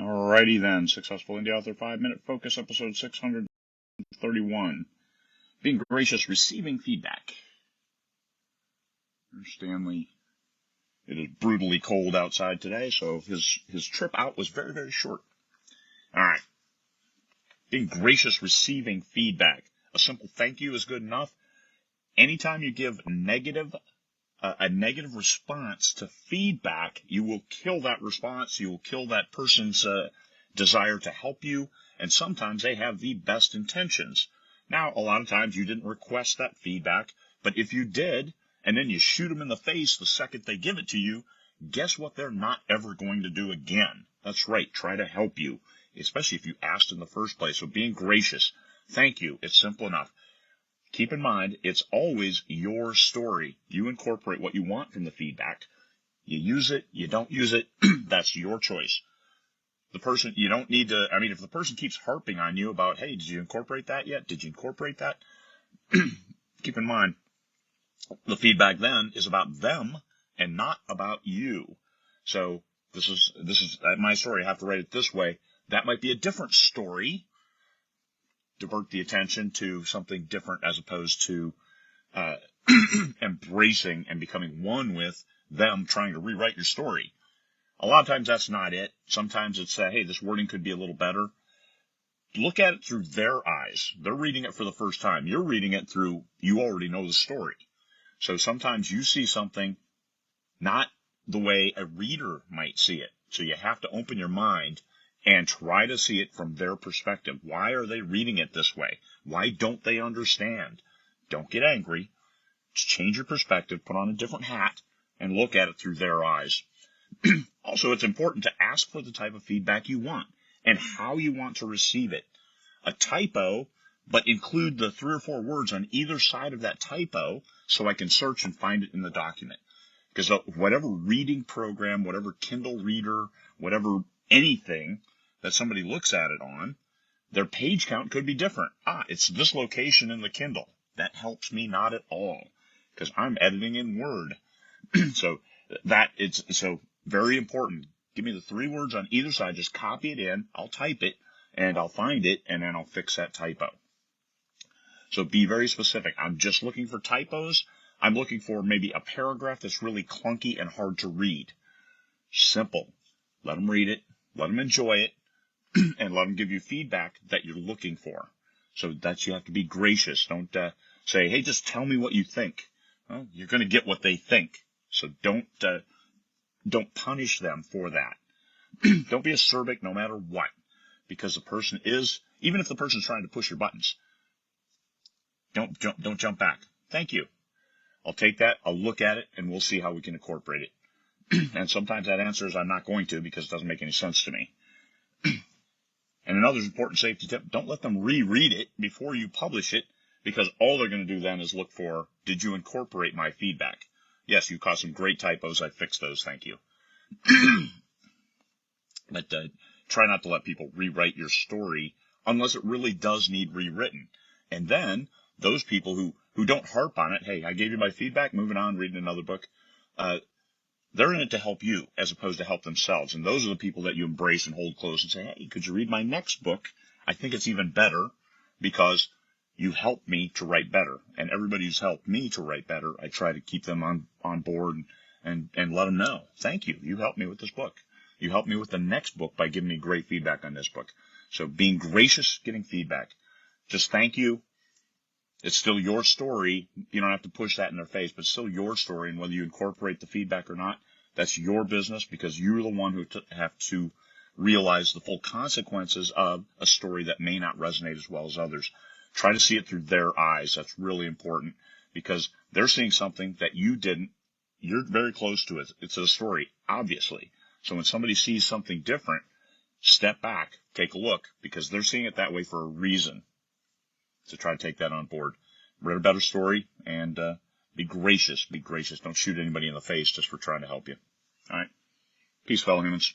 Alrighty then, Successful Indie Author 5-Minute Focus, episode 631. Being gracious, receiving feedback. Stanley, it is brutally cold outside today, so his trip out was very, very short. Alright. Being gracious, receiving feedback. A simple thank you is good enough. Anytime you give a negative response to feedback, you will kill that response. You will kill that person's desire to help you. And sometimes they have the best intentions. Now, a lot of times you didn't request that feedback, but if you did, and then you shoot them in the face the second they give it to you, guess what they're not ever going to do again? That's right, try to help you, especially if you asked in the first place. So being gracious, thank you, it's simple enough. Keep in mind, it's always your story. You incorporate what you want from the feedback. You use it, you don't use it, that's your choice. The person, you don't need to, if the person keeps harping on you about, hey, did you incorporate that yet? Did you incorporate that? Keep in mind, the feedback then is about them and not about you. So this is my story. I have to write it this way. That might be a different story. Divert the attention to something different as opposed to embracing and becoming one with them trying to rewrite your story. A lot of times that's not it. Sometimes it's, hey, this wording could be a little better. Look at it through their eyes. They're reading it for the first time. You're reading it through, you already know the story. So sometimes you see something not the way a reader might see it. So you have to open your mind and try to see it from their perspective. Why are they reading it this way? Why don't they understand? Don't get angry. Just change your perspective, put on a different hat, and look at it through their eyes. Also, it's important to ask for the type of feedback you want and how you want to receive it. A typo, but include the 3 or 4 words on either side of that typo so I can search and find it in the document. Because whatever reading program, whatever Kindle reader, whatever anything that somebody looks at it on, their page count could be different. It's this location in the Kindle. That helps me not at all because I'm editing in Word. So very important. Give me the 3 words on either side. Just copy it in. I'll type it and I'll find it and then I'll fix that typo. So be very specific. I'm just looking for typos. I'm looking for maybe a paragraph that's really clunky and hard to read. Simple. Let them read it. Let them enjoy it. And let them give you feedback that you're looking for. So that you have to be gracious. Don't say, hey, just tell me what you think. Well, you're going to get what they think. So don't punish them for that. Don't be acerbic no matter what. Because the person is, even if the person's trying to push your buttons, don't jump back. Thank you. I'll take that, I'll look at it, and we'll see how we can incorporate it. And sometimes that answer is I'm not going to because it doesn't make any sense to me. And another important safety tip, don't let them reread it before you publish it because all they're going to do then is look for, did you incorporate my feedback? Yes, you caught some great typos. I fixed those. Thank you. But try not to let people rewrite your story unless it really does need rewritten. And then those people who don't harp on it, hey, I gave you my feedback, moving on, reading another book, they're in it to help you as opposed to help themselves. And those are the people that you embrace and hold close and say, hey, could you read my next book? I think it's even better because you helped me to write better. And everybody who's helped me to write better, I try to keep them on board and let them know. Thank you. You helped me with this book. You helped me with the next book by giving me great feedback on this book. So being gracious, getting feedback. Just thank you. It's still your story. You don't have to push that in their face, but it's still your story. And whether you incorporate the feedback or not, that's your business because you're the one who have to realize the full consequences of a story that may not resonate as well as others. Try to see it through their eyes. That's really important because they're seeing something that you didn't. You're very close to it. It's a story, obviously. So when somebody sees something different, step back, take a look because they're seeing it that way for a reason. So try to take that on board. Read a better story and be gracious. Be gracious. Don't shoot anybody in the face just for trying to help you. All right. Peace, fellow humans.